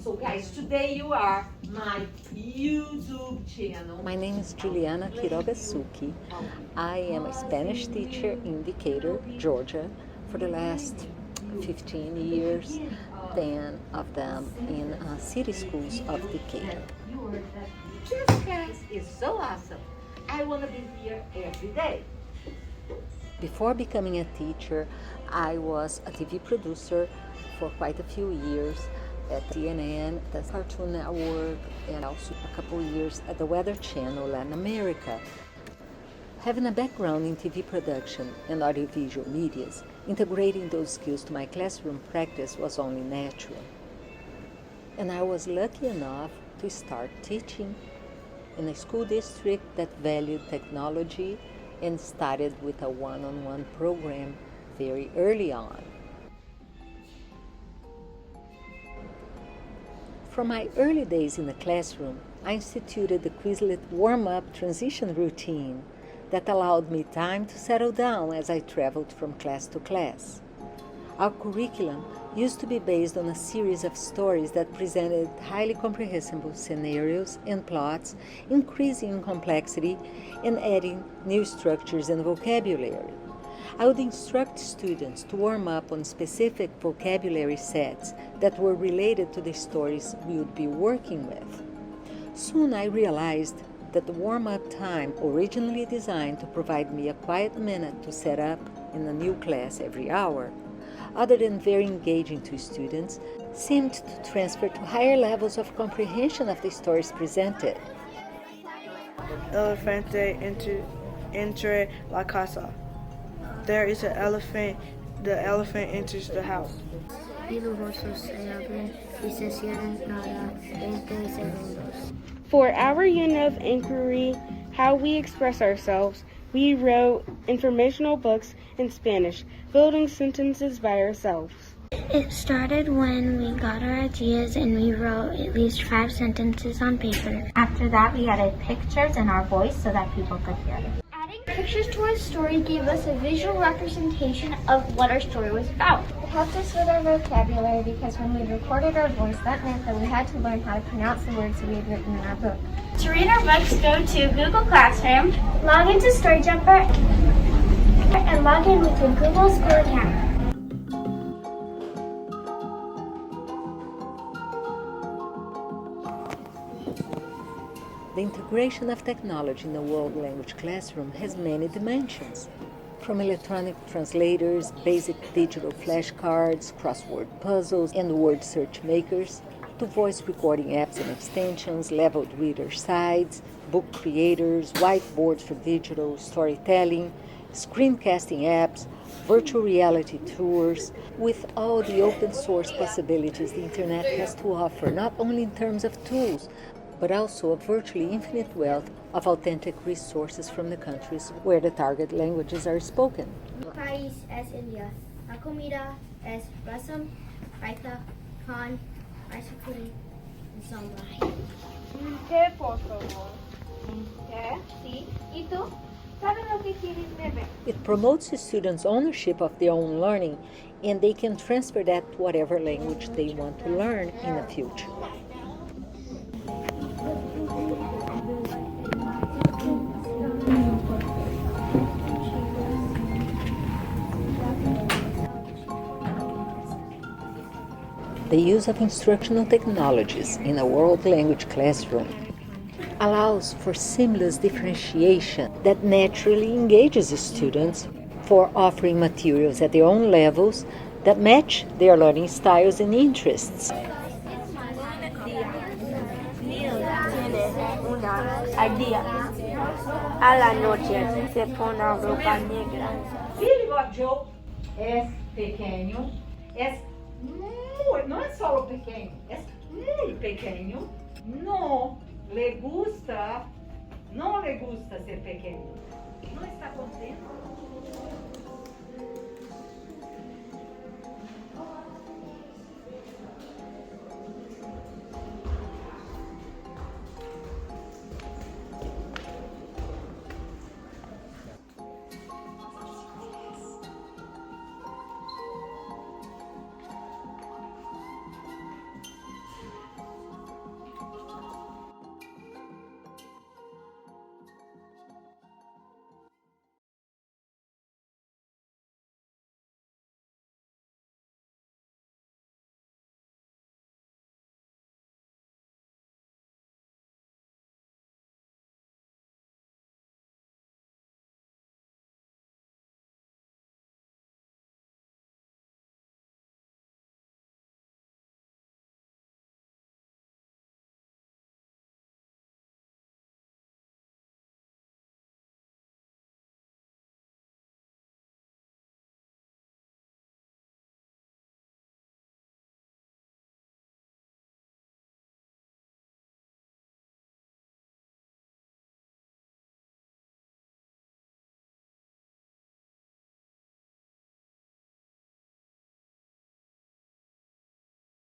So guys, today you are my YouTube channel. My name is Juliana Quirogasuki. I am a Spanish teacher in Decatur, Georgia, for the last 15 years, 10 of them in city schools of Decatur. This class is so awesome. I want to be here every day. Before becoming a teacher, I was a TV producer for quite a few years at CNN, the Cartoon Network, and also a couple of years at the Weather Channel Latin America. Having a background in TV production and audiovisual medias, integrating those skills to my classroom practice was only natural. And I was lucky enough to start teaching in a school district that valued technology and started with a one-on-one program very early on. From my early days in the classroom, I instituted the Quizlet Warmup transition routine that allowed me time to settle down as I traveled from class to class. Our curriculum used to be based on a series of stories that presented highly comprehensible scenarios and plots, increasing in complexity and adding new structures and vocabulary. I would instruct students to warm up on specific vocabulary sets that were related to the stories we would be working with. Soon I realized that the warm-up time, originally designed to provide me a quiet minute to set up in a new class every hour, other than very engaging to students, seemed to transfer to higher levels of comprehension of the stories presented. Elefante entre la casa. There is an elephant. The elephant enters the house. Y los ojos se abren y se cierran cada 20 segundos. For our unit of inquiry, how we express ourselves, we wrote informational books in Spanish, building sentences by ourselves. It started when we got our ideas and we wrote at least 5 sentences on paper. After that, we added pictures in our voice so that people could hear it. Adding pictures to our story gave us a visual representation of what our story was about. It helped us with our vocabulary because when we recorded our voice, that meant that we had to learn how to pronounce the words we had written in our book. To read our books, go to Google Classroom, log into StoryJumper, and log in with your Google School account. The integration of technology in the world language classroom has many dimensions, from electronic translators, basic digital flashcards, crossword puzzles, and word search makers, to voice recording apps and extensions, leveled reader sites, book creators, whiteboards for digital storytelling, screencasting apps, virtual reality tours, with all the open source possibilities the internet has to offer, not only in terms of tools, but also a virtually infinite wealth of authentic resources from the countries where the target languages are spoken. Mi país es India. La comida es rasam, raita, con, rice pudding, and sambar. ¿Qué, por favor? ¿Qué? Sí. ¿Y tú? ¿Sabes lo que quieres beber? It promotes the students' ownership of their own learning, and they can transfer that to whatever language they want to learn in the future. The use of instructional technologies in a world language classroom allows for seamless differentiation that naturally engages the students for offering materials at their own levels that match their learning styles and interests. A la noche se pone ropa negra. Filho of Joe es pequeño, es muy, no es solo pequeño, es muy pequeño. No le gusta ser pequeño. No está contento.